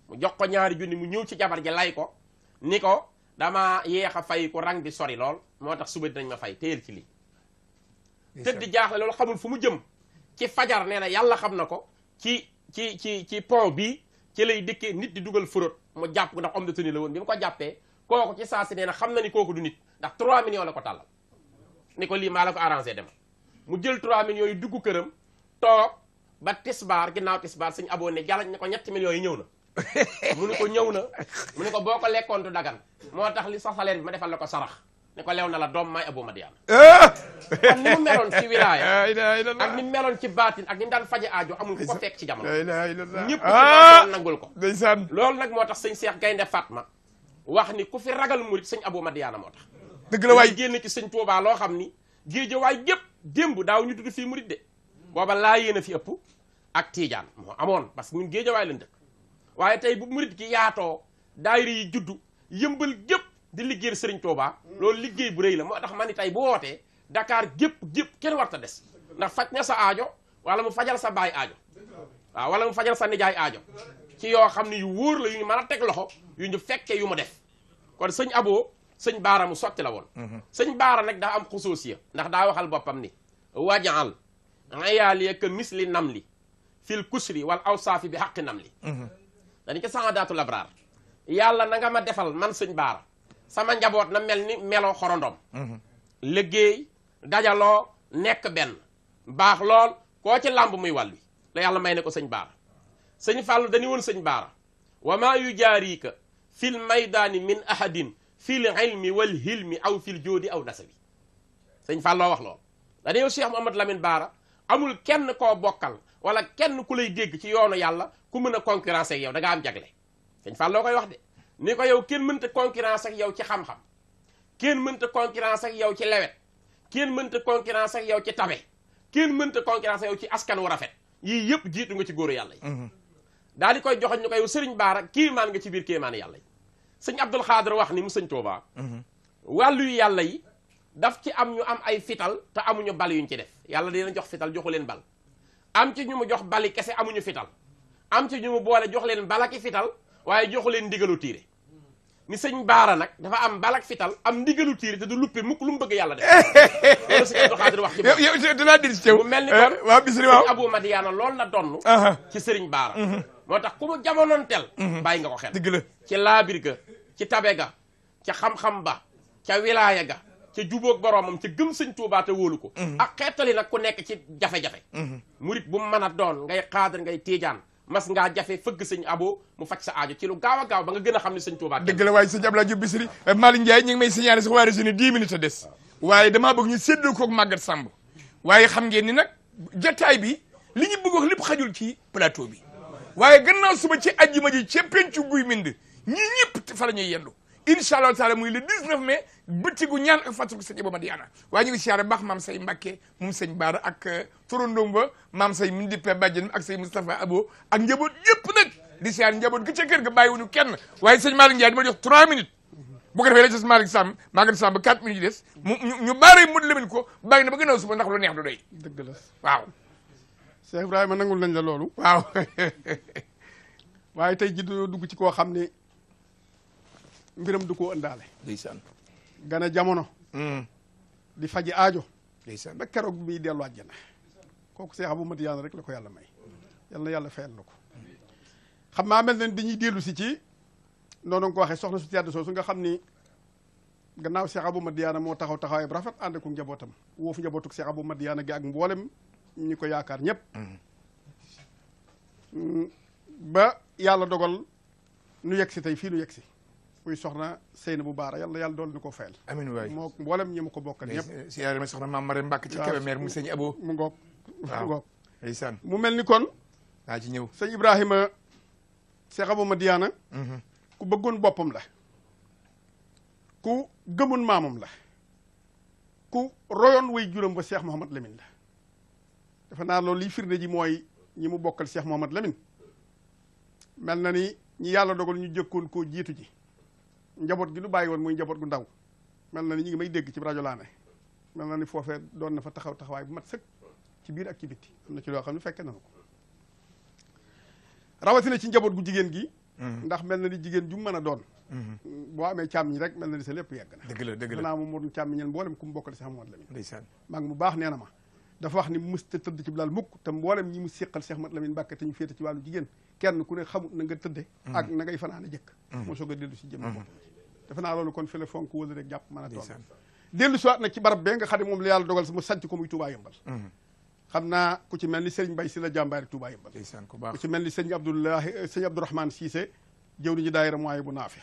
mu jox ko ñaari junni mu ñëw ci jabar ji lay ko ni ko dama yeex a fay ko rang bi sori lool moo tax suba dinañ ma fay téyel ci lii tëdd jaaxle loolu xamul fu mu jëm ci fajar nee na yàlla xam na ko ci pont bii ci lay dikkee nit di dugal furot mu jàpp ko ndax homme de tenue la woon bi mu ko jàppee kooku ci saa si nee na xam na ni kooku du nit ndax 3 millions la ko tàllal ni ko lii maa la ko arrangé dem mu jël 3 millions yi dugg këram toog ba tisbaar ginnaaw tisbaar sëñ Abo ne jalañ ne ko 7 millions yi ñëw na mu ni ko ñëw na mu ni ko boo ko lekkoon du dagan moo tax li sa salaire bi ma defal la ko sarax ne ko lew na la doom maay Abo Madiyana ak ni mu meloon ci wilaaya ak ni mu meloon ci baatin ak ni mu daan faje aajo amul ku ko fekk ci jamono ñëpp ci nangul ko ndeysaan loolu nag moo tax sëñ Cheikh Gaynde Fatma wax ni ku fi ragal murit sëñ Abo Madiyana moo tax dëgg la waay génn ci sëñ Tuubaa loo xam ni géejawaay gépp démb daaw ñu tudd fii murit de booba laa yéen a fi ëpp ak tiijaan moo amoon parce que ñun géejawaay lañ dëkk waaye tey bu murit gi yaatoo daayira yi juddu yëmbal gépp di liggéeyal sëriñ Tuubaa loolu liggéey bu rëy la moo tax man ni tey bu wootee Dakar gépp kenn warta des ndax faj na sa aajo wala mu fajal sa baay aajo waaw wala mu fajal sa nijaay aajo ci yoo xam ne yu wóor la yu ñu mën a teg loxo yu ñu fekkee yu mu def kon sëñ Abo sëñ Baara mu sotti la woon sëñ Baara nag daa am xusuusiya ndax daa waxal boppam ni wajaal ayaaliya ka misli nam li fil kusri wal awsaafi bi xaqi nam li dañu ko saadaatul abraar yàlla na nga ma defal man sëñ Baara sama njaboot na mel ni meloo xorondom liggéey dajaloo nekk benn baax lool koo ci làmb muy wàll wi la yàlla may ne ko sëñ Baara sëñ Fàllu dañu woon sëñ Baara wa maa yu jaarika fil maydaani min ahadin fil ilmi wal hilmi aw fil joodi aw nasabi sëñ Fàlloo wax lool dañu yow Cheikh Mouhamadou Lamine Baara amul kenn koo bokkal wala kenn ku lay dégg ci yoonu yàlla ku mën a concurrence ak yow da nga am jagle sëñ Fàlloo koy wax de ni ko yow kenn mënta concurrence ak yow ci xam-xam kenn mënta concurrence ak yow ci lewet kenn mënta concurrence ak yow ci tabe kenn mënta concurrence ak yow ci askan wu rafet yii yëpp jiitu nga ci góoru yàlla yi daal di koy joxoñ ñu koy yow sëriñ Baara kéemaan nga ci biir kéemaan yàlla yi sëñ Abdul Xaadir wax ni mu sëñ Tuubaa wàllu yu yàlla yi daf ci am ñu am ay fital te amuñu bal yuñ ci def yàlla dina jox fital joxu leen bal am ci ñu mu jox bali kese amuñu fital am ci ñu mu boole jox leen balaki fital waaye joxu leen ndigalu tiire ni sëñ Baara nag dafa am balak fital am ndigalu tiire te du luppe mukk lu mu bëgg yàlla def loolu sëñ Abdul Xaadir wax ci yow dinaa dir ci mu mel ni kon waaw Bichri waaw sëñ Abou Madiana loolu la donn ci sëriñ Baara moo tax ku mu jamonoon tel bàyyi nga ko xel dëgg la ci laabir ga ci tabe ga ca xam-xam ba ca wilaaya ga ca jubóog boroomam ca gëm sëñ Tuubaa te wóolu ko ak xeetali nag ku nekk ci jafe-jafe murit bu mu mën a doon ngay xaadir ngay tiijaan mas ngaa jafe fëgg sëñ Abo mu faj sa aajo ci lu gaaw a gaaw ba nga gën a xam ne sëñ Tuubaa dëgg la waaye sëñ Abdoulaye Diop Bichri Malick Ndiaye ñu ngi may signalé sax waa région 10 minutes a des waaye damaa bëgg ñu séddoo koog Maguette Samb waaye xam ngeen ni nag jataay bi li ñu bëgg wax lépp xajul ci plateau bi waaye gannaaw suba ci ajjuma ji ca pencu guy mind ñii ñëpp fa la ñuy yendu incha allah taala muy le 19 mai bëccëgu ñaan ak fàttaliku sëñ Iba Madiana waaye ñu ngi siyaare baax maam say Mbàkke moom sëñ Baara ak torondoom ba maam say min dippe bàjjen ak say Moustapha Abo ak njaboot yëpp nag di siyaare njaboot gi ca kër ga bàyyiwuñu kenn waaye sëñ Malick Ndiaye dama jox 3 minutes bu ko defee la ci Malick Samb Maguette Samb 4 minutes yi des mu ñu baaree mu lemin ko bàyyi na ba gënaaw suba ndax lu neex du doy dëgg la waaw Cheikh Ibrahima nangul nañ la loolu waaw waaye tey ji dugg ci koo xam ni mbiram du ko ëndaale ndeysaan gana jamono di faji aajo ndeysaan ba keroog bi dellu àjjana kooku Cheikh Abou Madiana rek la ko yàlla may yal na yàlla fayal na ko xam maa mel ne dañuy dellu si ci noonu nga ko waxee soxna su tedd soosu nga xam ni gannaaw Cheikh Abou Madiana moo taxaw taxawaay bu rafet ànd ak njabootam woo fu njabootuk Cheikh Abou Madiana gi ak mboolem ñi ko yaakaar ñëpp ba yàlla dogal nu yegg si tey fii nu yegg si muy soxna Seynabou Baara yàlla dool ni ko fayal amiin waay moo mboolem ñi mu ko bokkal ñëpp siyaare ma soxna maam Marème Mbacke ci Kébémer mu sëñ Abo mu ngoog mu ngoog ndeysaan mu mel ni kon naa ci ñëw sëñ Ibrahima Cheikh Abou Madiana ku bëggoon boppam la ku gëmoon maamam la ku royoon way juróom ba Cheikh Mouhamad Lamine la dafa naa loolu liy firnde ji mooy ñi mu bokkal Cheikh Mouhamad Lamine mel na ni ñi yàlla dogal ñu jëkkoon koo jiitu ji njaboot gi lu bàyyi woon muy njaboot gu ndaw mel na ni ñi ngi may dégg ci rajo laa ne mel na ni foofee doon na fa taxawaay bu mat sëkk ci biir ak ci bitti am na ci loo xam ne fekke na ko rawatina ci njaboot gu jigéen gi ndax mel na ni jigéen ju mën a doon boo amee càmmiñ rek mel na ni sa lépp yegg na dëgg la naa moom moo doon càmmiñeen mboolem ku mu bokkal Cheikh Mouhamad Lamine ndeysaan maa ngi mu baax nee na ma dafa wax ni mësta tëdd ci bilal mukk te mboolem ñi mu séqal Cheikh Mouhamad Lamine Mbàkke te ñu féete ci wàllu jigéen kenn ku ne xamut na nga tëdde ak na ngay fanaane jëkk moo soog a dellu si jëm boppam dafa naa loolu kon fi la fonk wëla rek jàpp mën a toll dellu si waat nag ci barab bee nga xam ne moom la yàlla dogal sama sanc ko muy Touba Yëmbal xam naa ku ci mel ni Serigne Mbaye si la jàmbaari Touba Yëmbal ku ci mel ni sëñ Abdourahmane Cissé jëw ni ñu daayira mooy bu naafi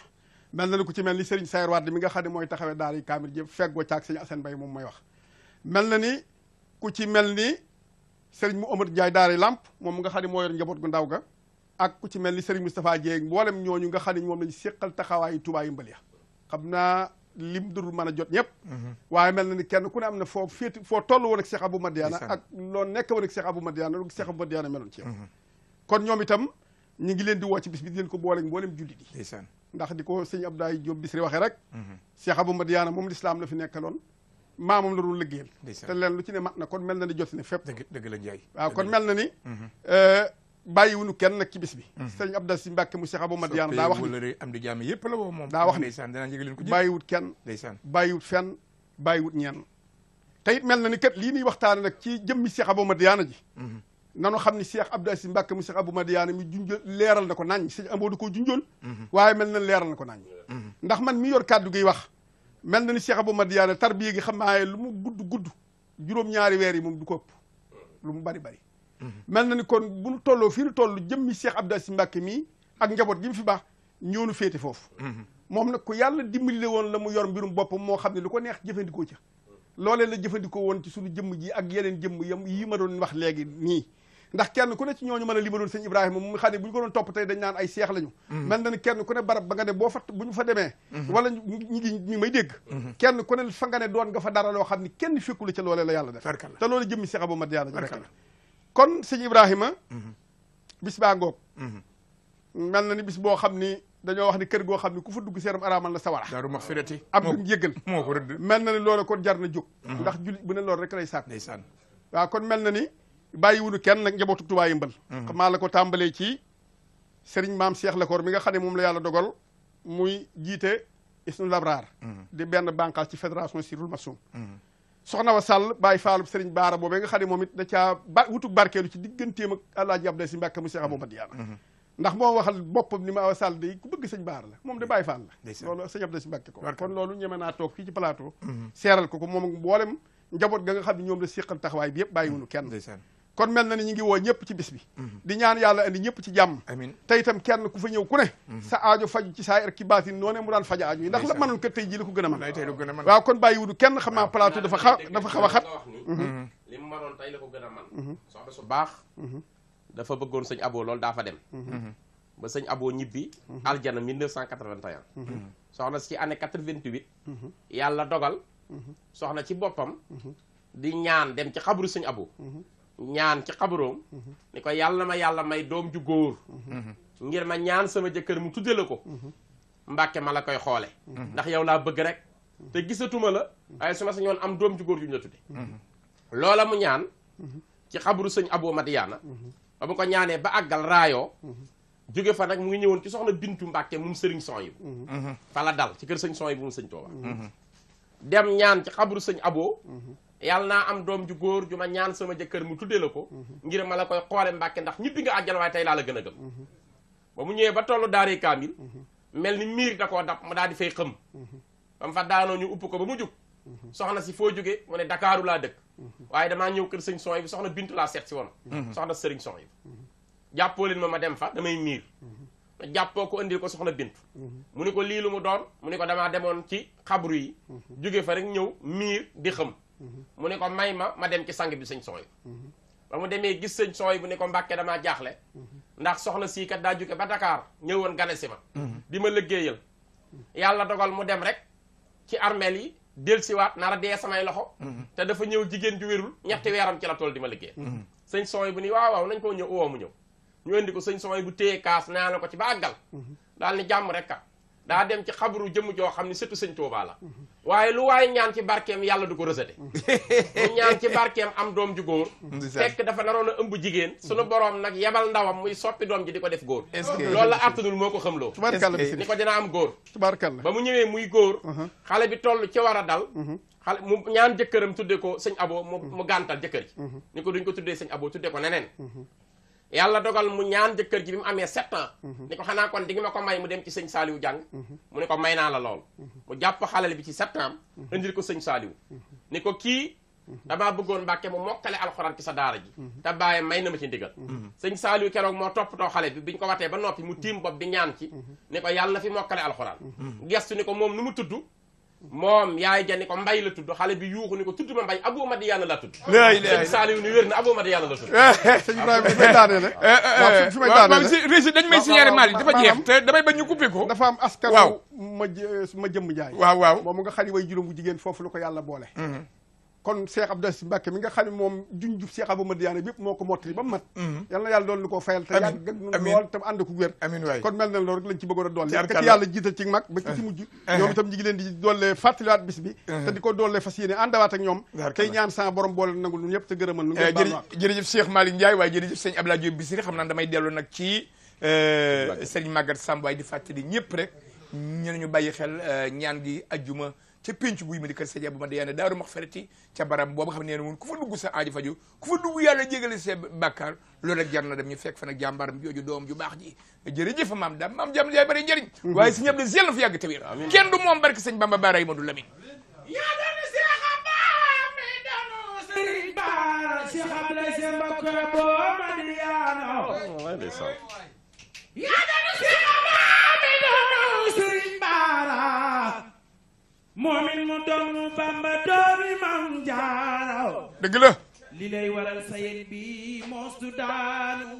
mel na ni ku ci mel ni Serigne Sayar Wade mi nga xam ne mooy taxawee daara yi kaamil jëpp feggoo caag sëñ Assane Mbaye moom mooy wax mel na ni ku ci mel ni Serigne mu Omar Ndiaye daara yi Lamp moom nga xam ne moo yor njaboot gu ndaw ga ak ku ci mel ni Serigne Moustapha Dieye mboolem ñooñu nga xam ne moom lañu séqal taxawaayu Touba Yëmbal ya xam naa lim durul mën a jot ñëpp waaye mel na ni kenn ku ne am na foo féeti foo toll woon ak Cheikh Abou Madiana ak loo nekk woon ak Cheikh Abou Madiana lu Cheikh Abou Madiana meloon ci yow kon ñoom itam ñu ngi leen di woo ci bis bi di leen ko booleeg mboolem jullit yi ndax di ko sëñ Abdoulaye Diop Bichri waxee rek Cheikh Abou Madiana moom l'islam la fi nekkaloon maamam la doon liggéeyal te leen lu ci ne mat na kon mel na ni jot ne fépp dëgg la Ndiaye waaw kon mel na ni bàyyiwuñu kenn nag ci bis bi sëñ Abdou Si Mbàkke mu Cheikh Abou Madiana daa wax ni am di jàmm yëpp la woo moom daa wax ni ndeysaan danaa yëgal leen ko bàyyiwut kenn ndeysaan bàyyiwut fenn bàyyiwut ñenn te it mel na ni kat lii nuy waxtaane nag ci jëmmi Cheikh Abou Madiana ji nanu xam ni Cheikh Abdou Si Mbàkke mu Cheikh Abou Madiana mi junjoon leeral na ko nañ sëñ Amadou ko junjoon waaye mel na leeral na ko nañ ndax man mi yor kàddu gi wax mel na ni Cheikh Abou Madiana tarbiya gi xam naa lu mu gudd juróom-ñaari weer yi moom du ko ëpp lu mu bari mel na ni kon bu nu tolloo fii nu toll jëmmi Cheikh Abdou Si Mbàkke mii ak njaboot gi mu fi baax ñoonu féete foofu moom nag ku yàlla dimbali la woon la mu yor mbirum boppam moo xam ne lu ko neex jëfandikoo ca loolee la jëfandikoo woon ci suñu jëmm ji ak yeneen jëmm yam yi ma doon wax léegi nii ndax kenn ku ne ci ñooñu mën a li ma doon sëñ Ibrahima mu xam ne bu ñu ko doon topp tey dañ naan ay seex lañu mel na ni kenn ku ne barab ba nga ne boo fa bu ñu fa demee wala ñi may dégg kenn ku ne fa nga ne doon nga fa dara loo xam ne kenn fekku la ca loolee la yàlla def te loolu jëmmi Cheikh Abou Madiana kon sëñ Ibrahima bis baa ngoog mel na ni bis boo xam ni dañoo wax ni kër goo xam ni ku fa dugg seeram araamal la sawara daaru maxfirati am duñ yëggal moo ko rëdd mel na ni loolu kon jar na jóg ndax jullit bu ne loolu rek lay sàkk ndeysaan waaw kon mel na ni bàyyi wunu kenn nag njabootu Touba Yëmbal maa la ko tàmbalee ci sëriñ maam Cheikh Lakoor mi nga xam ne moom la yàlla dogal muy jiite Isnu Labraar di benn bànqaas ci fédération Sirul Masoum soxna wa Sall bàyyi faalub sëriñ Baara boobee nga xam ne moom it da caa wutug barkeelu ci digganteem ak Alaaji Abdou Si Mbàkke mu Cheikh Abou Madiana ndax moo waxal boppam ni ma Awa Sall de ku bëgg sëñ Baara la moom de bàyyi faal la loolu sëñ Abdou Si Mbàkke ko kon loolu ñeme naa toog fii ci plateau seeral ko moom ak mboolem njaboot ga nga xam ne ñoom la séqal taxawaay bi yëpp bàyyi wunu kenn kon mel na ni ñu ngi woo ñëpp ci bis bi di ñaan yàlla andi ñëpp ci jàmm amiin te itam kenn ku fa ñëw ku ne sa aajo faju ci saa ki baatin noonee mu daan faja aajo yi ndax la mënoon kat tey ji la ko gën a mën waaw kon bàyyi wudu kenn xam naa plateau dafa xaw a xat li mu mënoon tey la ko gën a man soxna su baax dafa bëggoon sëñ Abo loolu daa fa dem ba sëñ Abo ñibbi aljana 1981 soxna ci année 88 yàlla dogal soxna ci boppam di ñaan dem ci xabru sëñ Abo ñaan ci xabroom ni ko yàlla ma yàlla may doom ju góor ngir ma ñaan sama jëkkër mu tudde la ko Mbàkke ma la koy xoole ndax yow laa bëgg rek te gisatuma la waaye su ma sañoon am doom ju góor ju ñu la tudde loola mu ñaan ci xabru sëñ Abo Madiana ba mu ko ñaanee ba àggal raayoo jóge fa nag mu ngi ñëwoon ci soxna Bintu Mbàkke moom sëriñ Sohaybu fa la dal ci kër sëñ Sohaybu moom sëñ Tuuba dem ñaan ci xabru sëñ Abo yàlla naa am doom ju góor ju ma ñaan sama jëkkër mu tuddee la ko ngir ma la koy xoole Mbàkke ndax ñibbi nga àjjana waaye tey laa la gën a gëm ba mu ñëwee ba tollu daaree kaamil mel ni miir da koo dab mu daal di fay xëm ba mu fa daanoo ñu upp ko ba mu jug soxna si foo jógee mu ne Dakaaru laa dëkk waaye damaa ñëw kër sëñ Sohaybu soxna Bintu laa seet si woon soxna sëriñ Sohaybu jàppoo leen ma dem fa damay miir jàppoo ko andil ko soxna Bintu mu ni ko lii lu mu doon mu ni ko damaa demoon ci xabru yi jóge fa rek ñëw miir di xëm mu ne ko may ma dem ci sang bi sëñ Sohaybu ba mu demee gis sëñ Sohaybu ne ko Mbàkke damaa jaaxle ndax soxna sii kat daa jóge ba Dakar ñëwoon gane si ma di ma liggéeyal yàlla dogal mu dem rek ci armeel yi dellusiwaat nar a dee samay loxo te dafa ñëw jigéen ju wérul ñetti weeram ci la tool di ma liggéey sëñ Sohaybu ni waaw nañ koo ñëw woo mu ñëw ñu indi ko sëñ Sohaybu téye kaas naa ko ci ba àggal daal ni jàmm rek ka daa dem ci xabru jëmm joo xam ne surtout sëñ Tuubaa la waaye lu waaye ñaan ci barkeem yàlla du ko rejeté mu ñaan ci barkeem am doom ju góor fekk dafa naroon a ëmb jigéen sunu boroom nag yebal ndawam muy soppi doom ji di ko def góor loolu la artanul moo ko xamloo ni ko dina am góor tubaarkalla ba mu ñëwee muy góor xale bi toll ci war a dal xale mu ñaan jëkkëram tudde ko sëñ Abo mu gàntal jëkkër ji ni ko duñ ko tuddee sëñ Abo tudde ko neneen yàlla dogal mu ñaan jëkkër ji bi mu amee 7 ans ni ko xanaa kon di nga ma ko may mu dem ci sëñ Saaliwu jàng mu ne ko may naa la lool mu jàpp xalal bi ci 7 ans indil ko sëñ Saaliwu ni ko kii damaa bëggoon Mbàkke mu mokkale alxuraan ci sa daara ji te bàyyi may na ma ci ndigal sëñ Saaliwu keroog moo toppatoo xale bi biñ ko watee ba noppi mu tiim bopp di ñaan ci ni ko yàlla na fi mokkale alxuraan gestu ni ko moom nu mu tudd moom yaay ja ni ko Mbay la tudd xale bi yuuxu ni ko tudd ma Mbay Abou Madiana la tudd sëñ Saaliwu ni wér na Abou Madiana la tudd sëñ Ibrahima fi may daanee rek fi may daanee rek rési dañ may signalé mal dafa jeex te damay bañ ñu coupé ko dafa am askan waaw ma jëmm jaay waaw moom nga xam ne way juróom bu jigéen foofu la ko yàlla boole kon Cheikh Abdou Si Mbàkke mi nga xam ne moom junjub Cheikh Abou Madiana bépp moo ko mottali ba mu mat yal na yàlla doon lu ko fayal te yàgg ak ñun lool te ànd ko wér amiin waay kon mel na loolu rek lañ ci bëggoon a doole kat yàlla jiital ci mag ba ci mujj ñoom itam ñi ngi leen di doole fàttaliwaat bis bi te di ko doole fas yéene àndawaat ak ñoom tey ñaan sa borom boole nangul ñun ñëpp te gërëmal nu jërëjëf Cheikh Malick Ndiaye waaye jërëjëf sëñ Abdoulaye Diop Bichri xam naa damay dellu nag ci sëñ Maguette Samb waaye di fàttali ñëpp rek ñu bàyyi xel ñaan gi ajjuma ca pénc buy ma di kër sëñ Abou Madiana Daaru Maxfirati ca baram boobu xam ne woon ku fa dugg sa aajo faju ku fa dugg yàlla jégale sa bàkkaar loolu rek jar na dem ñu fekk fa nag jàmbaram jooju doom ju baax ji jërëjëf maam daam maam jàmm jaay bari njëriñ waaye sëñ Abdou yàlla na fi yàgg te wér kenn du moom barke sëñ Bamba Baara Amadou Lamine yaa doon Cheikh Abba mi doon Serigne Bara Cheikh Abdoulaye Sène Mbacke Abou Madiana yaa doon Cheikh Abba mi doon Serigne Bara moomin mu doon Bamba doomi Maam Jaara dëgg la li lay waral sayen bi mostu daanu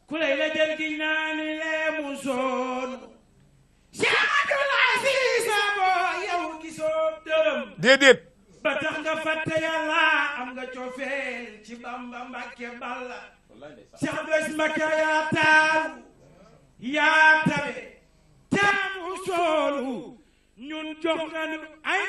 ku lay la jël gi naani lee mu soonu Cheikh Abdoulaye Cissé boo yow gisoo dërëm déedéet ba tax nga fàtte yàlla am nga coofeel ci Bamba Mbàkke Balla Cheikh Abdoulaye Mbàkke yaa taaru yaa tabe taamu soolu ñun jox nga nu ay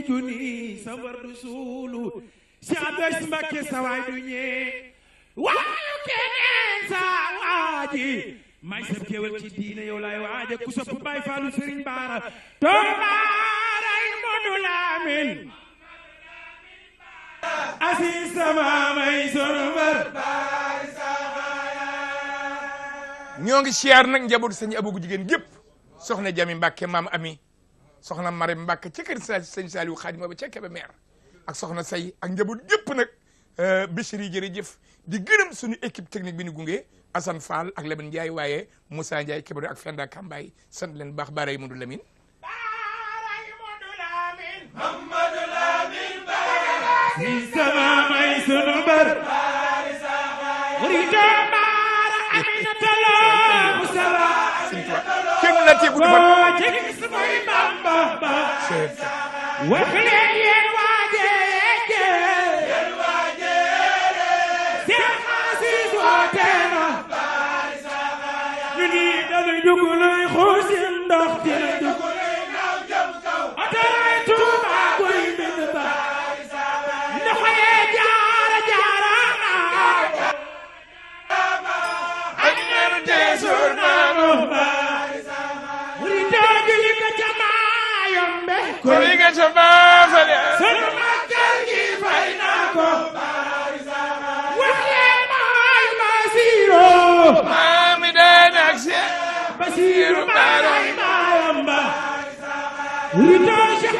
junni sa war du suulu Cheikh Abdoulaye Mbàkke sa waay du ñee waayu keneen sa waaji may sab kéwél ci diine yow laay waaje ku sopp Baay Faalu Sëriñ Baara toomaray Modu Lamin asi sama may sunu bar ñoo ngi siyaar nag njabootu sëñ Abou jigéen gépp soxna Jami Mbàkke maam Ami soxna Mari Mbàkke ca kër sëñ Saliou Xaadima ba ca Kébémer ak soxna say ak njaboot gépp nag Bichri jërëjëf di gërëm suñu équipe technique bi ñu gunge Assane Fall ak Lamine Ndiaye waaye Moussa Ndiaye Kébémer ak Fenda Kambaay sant leen baax Baara Modou Lamine Mamadou Lamine si sama may sunu bar murito Baara Aminata Lo Musala kenn la teebu du fa ci samay Bamba wax leen yéen waaje ñu ni dañuy dugg lay xuusi ndox dina dugg ataay Tuuba koy bind ba ndoxalee jaara ak nenu teesur naanu muri dooju li ka jamaa yombe ko li nga ca baafale sunu màggal gi fay naa ko wax leen maay Basiiro maami deen ak si Basiiru Baara Mayamba Wurito Cheikh